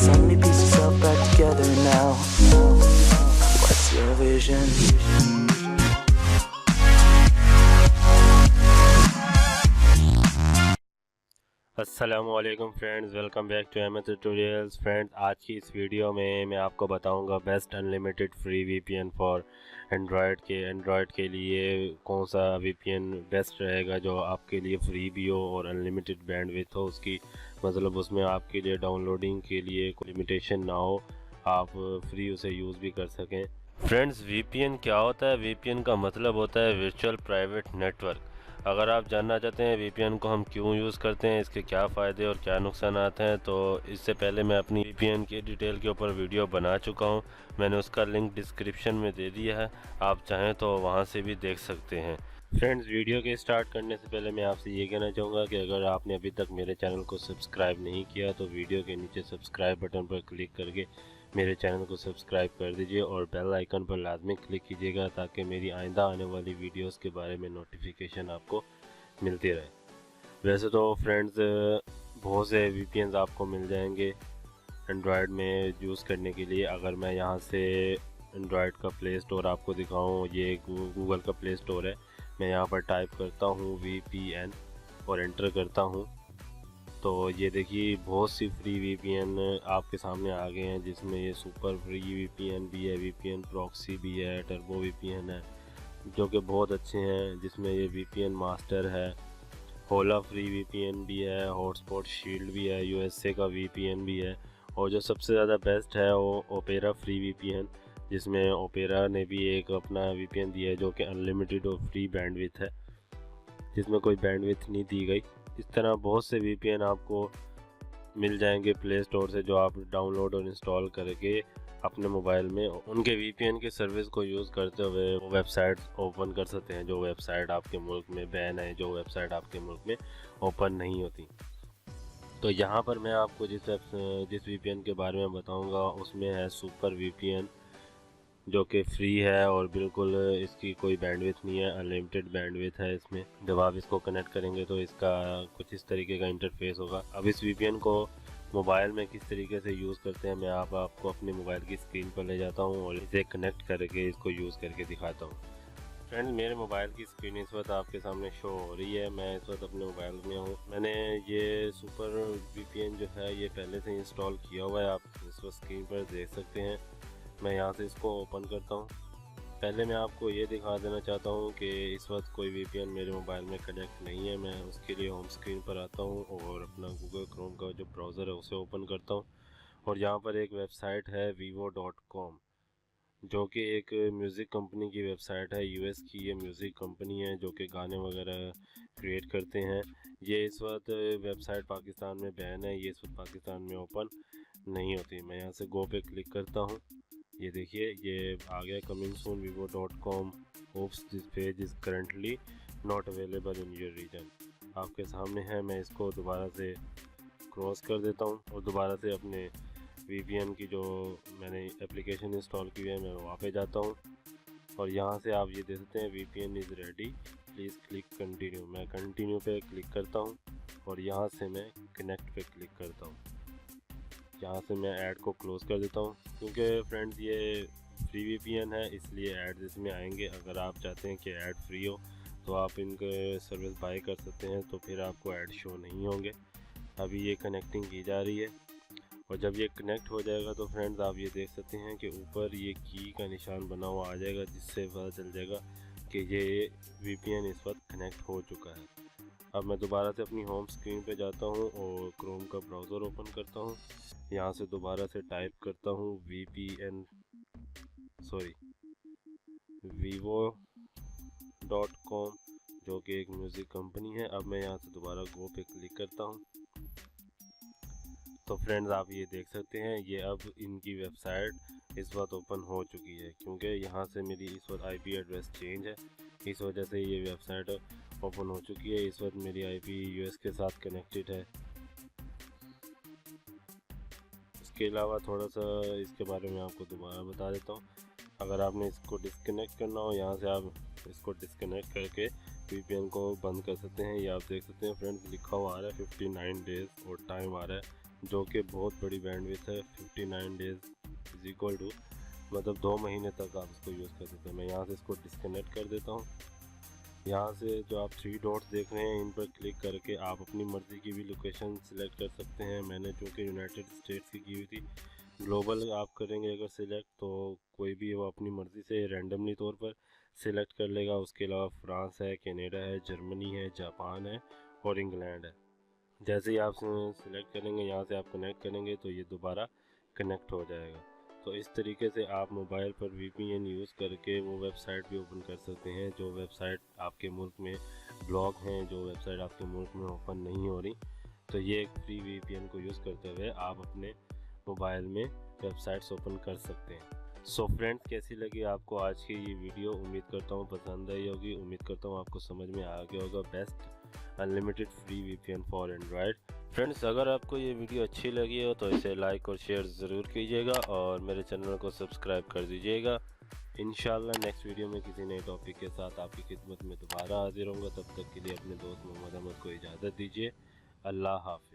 so many pieces all back together now. What's your vision? अस्सलामुअलैकुम friends, welcome back to Ahmad tutorials. Friends, आज की इस video में मैं आपको बताऊंगा best unlimited free VPN for Android के लिए कौन सा वीपीएन बेस्ट रहेगा जो आपके लिए फ्री भी हो और अनलिमिटेड बैंडविड्थ हो उसकी, मतलब उसमें आपके लिए डाउनलोडिंग के लिए कोई लिमिटेशन ना हो, आप फ्री उसे यूज़ भी कर सकें। फ्रेंड्स, वीपीएन क्या होता है? वीपीएन का मतलब होता है वर्चुअल प्राइवेट नेटवर्क। अगर आप जानना चाहते हैं वीपीएन को हम क्यों यूज़ करते हैं, इसके क्या फ़ायदे और क्या नुकसानात हैं, तो इससे पहले मैं अपनी वीपीएन की डिटेल के ऊपर वीडियो बना चुका हूं। मैंने उसका लिंक डिस्क्रिप्शन में दे दिया है, आप चाहें तो वहां से भी देख सकते हैं। फ्रेंड्स, वीडियो के स्टार्ट करने से पहले मैं आपसे ये कहना चाहूँगा कि अगर आपने अभी तक मेरे चैनल को सब्सक्राइब नहीं किया तो वीडियो के नीचे सब्सक्राइब बटन पर क्लिक करके मेरे चैनल को सब्सक्राइब कर दीजिए और बेल आइकन पर लाजमी क्लिक कीजिएगा ताकि मेरी आइंदा आने वाली वीडियोस के बारे में नोटिफिकेशन आपको मिलती रहे। वैसे तो फ्रेंड्स, बहुत से वीपीएन आपको मिल जाएंगे एंड्रॉयड में यूज़ करने के लिए। अगर मैं यहाँ से एंड्रॉयड का प्ले स्टोर आपको दिखाऊँ, ये गूगल का प्ले स्टोर है, मैं यहाँ पर टाइप करता हूँ VPN और एंटर करता हूँ, तो ये देखिए बहुत सी फ्री वीपीएन आपके सामने आ गए हैं, जिसमें ये सुपर फ्री वीपीएन भी है, VPN प्रॉक्सी भी है, टर्बो वीपीएन है जो कि बहुत अच्छे हैं, जिसमें ये VPN मास्टर है, होला फ्री VPN भी है, हॉटस्पॉट शील्ड भी है, USA का VPN भी है, और जो सबसे ज़्यादा बेस्ट है वो ओपेरा फ्री VPN, जिसमें ओपेरा ने भी एक अपना VPN दिया है जो कि अनलिमिटेड और फ्री बैंडविड्थ है, जिसमें कोई बैंडविड्थ नहीं दी गई। इस तरह बहुत से VPN आपको मिल जाएंगे प्ले स्टोर से जो आप डाउनलोड और इंस्टॉल करके अपने मोबाइल में उनके VPN के सर्विस को यूज़ करते हुए वो वेबसाइट ओपन कर सकते हैं जो वेबसाइट आपके मुल्क में बैन है, जो वेबसाइट आपके मुल्क में ओपन नहीं होती। तो यहाँ पर मैं आपको जिस VPN के बारे में बताऊँगा उसमें है सुपर VPN, जो कि फ्री है और बिल्कुल इसकी कोई बैंडविड्थ नहीं है, अनलिमिटेड बैंडविड्थ है इसमें। जब आप इसको कनेक्ट करेंगे तो इसका कुछ इस तरीके का इंटरफेस होगा। अब इस VPN को मोबाइल में किस तरीके से यूज़ करते हैं मैं आपको अपने मोबाइल की स्क्रीन पर ले जाता हूं और इसे कनेक्ट करके इसको यूज़ करके दिखाता हूं। फ्रेंड, मेरे मोबाइल की स्क्रीन इस वक्त आपके सामने शो हो रही है। मैं इस वक्त अपने मोबाइल में हूं। मैंने ये सुपर VPN जो है ये पहले से इंस्टॉल किया हुआ है, आप इस वक्त स्क्रीन पर देख सकते हैं। मैं यहाँ से इसको ओपन करता हूँ। पहले मैं आपको ये दिखा देना चाहता हूँ कि इस वक्त कोई VPN मेरे मोबाइल में कनेक्ट नहीं है। मैं उसके लिए होम स्क्रीन पर आता हूँ और अपना गूगल क्रोम का जो ब्राउज़र है उसे ओपन करता हूँ, और यहाँ पर एक वेबसाइट है vivo.com, जो कि एक म्यूज़िक कंपनी की वेबसाइट है। US की ये म्यूज़िक कंपनी है जो कि गाने वगैरह क्रिएट करते हैं। ये इस वक्त वेबसाइट पाकिस्तान में बैन है, ये इस वक्त पाकिस्तान में ओपन नहीं होती। मैं यहाँ से गो पे क्लिक करता हूँ। ये देखिए ये आ गया coming soon vivo.com, oops this page is currently not available in your region. आपके सामने है। मैं इसको दोबारा से क्रॉस कर देता हूँ और दोबारा से अपने VPN की जो मैंने एप्लीकेशन इंस्टॉल की है मैं वहाँ पे जाता हूँ, और यहाँ से आप ये देख सकते हैं VPN is ready, please click continue. मैं कंटिन्यू पे क्लिक करता हूँ और यहाँ से मैं कनेक्ट पे क्लिक करता हूँ। यहाँ से मैं ऐड को क्लोज़ कर देता हूँ, क्योंकि फ्रेंड्स ये फ्री VPN है इसलिए ऐड इसमें आएंगे। अगर आप चाहते हैं कि ऐड फ्री हो तो आप इनके सर्विस बाय कर सकते हैं, तो फिर आपको ऐड शो नहीं होंगे। अभी ये कनेक्टिंग की जा रही है, और जब ये कनेक्ट हो जाएगा तो फ्रेंड्स आप ये देख सकते हैं कि ऊपर ये की का निशान बना हुआ आ जाएगा, जिससे पता चल जाएगा कि ये VPN इस वक्त कनेक्ट हो चुका है। अब मैं दोबारा से अपनी होम स्क्रीन पे जाता हूँ और क्रोम का ब्राउज़र ओपन करता हूँ। यहाँ से दोबारा से टाइप करता हूँ vivo.com, जो कि एक म्यूज़िक कंपनी है। अब मैं यहाँ से दोबारा गो पे क्लिक करता हूँ। तो फ्रेंड्स आप ये देख सकते हैं ये अब इनकी वेबसाइट इस वक्त ओपन हो चुकी है, क्योंकि यहाँ से मेरी इस वक्त IP एड्रेस चेंज है, इस वजह से ये वेबसाइट ओपन हो चुकी है। इस वक्त मेरी IP US के साथ कनेक्टेड है। इसके अलावा थोड़ा सा इसके बारे में आपको दोबारा बता देता हूँ। अगर आपने इसको डिस्कनेक्ट करना हो, यहाँ से आप इसको डिस्कनेक्ट करके VPN को बंद कर सकते हैं। ये आप देख सकते हैं फ्रेंड्स, लिखा हुआ आ रहा है 59 डेज़ और टाइम आ रहा है जो कि बहुत बड़ी बैंडविड्थ है। 59 डेज़ इज इक्वल टू मतलब 2 महीने तक आप इसको यूज़ कर सकते हैं। मैं यहाँ से इसको डिस्कनेक्ट कर देता हूँ। यहाँ से जो आप 3 डॉट्स देख रहे हैं इन पर क्लिक करके आप अपनी मर्ज़ी की भी लोकेशन सिलेक्ट कर सकते हैं। मैंने चूँकि यूनाइटेड स्टेट्स की हुई थी। ग्लोबल आप करेंगे अगर सिलेक्ट तो कोई भी वो अपनी मर्ज़ी से रैंडमली तौर पर सिलेक्ट कर लेगा। उसके अलावा फ्रांस है, कनाडा है, जर्मनी है, जापान है और इंग्लैंड है। जैसे ही आप सिलेक्ट करेंगे यहाँ से आप कनेक्ट करेंगे तो ये दोबारा कनेक्ट हो जाएगा। तो इस तरीके से आप मोबाइल पर VPN यूज़ करके वो वेबसाइट भी ओपन कर सकते हैं जो वेबसाइट आपके मुल्क में ब्लॉक हैं, जो वेबसाइट आपके मुल्क में ओपन नहीं हो रही। तो ये एक फ्री VPN को यूज़ करते हुए आप अपने मोबाइल में वेबसाइट्स ओपन कर सकते हैं। सो फ्रेंड्स, कैसी लगी आपको आज की ये वीडियो? उम्मीद करता हूँ पसंद आई होगी। उम्मीद करता हूँ आपको समझ में आ गया होगा best unlimited free VPN for Android. Friends, अगर आपको ये वीडियो अच्छी लगी हो तो इसे लाइक और शेयर ज़रूर कीजिएगा और मेरे चैनल को सब्सक्राइब कर दीजिएगा। इंशाल्लाह नेक्स्ट वीडियो में किसी नए टॉपिक के साथ आपकी खिदमत में दोबारा हाजिर होंगे। तब तक के लिए अपने दोस्त मोहम्मद अहमद को इजाज़त दीजिए। अल्लाह हाफ़िज़।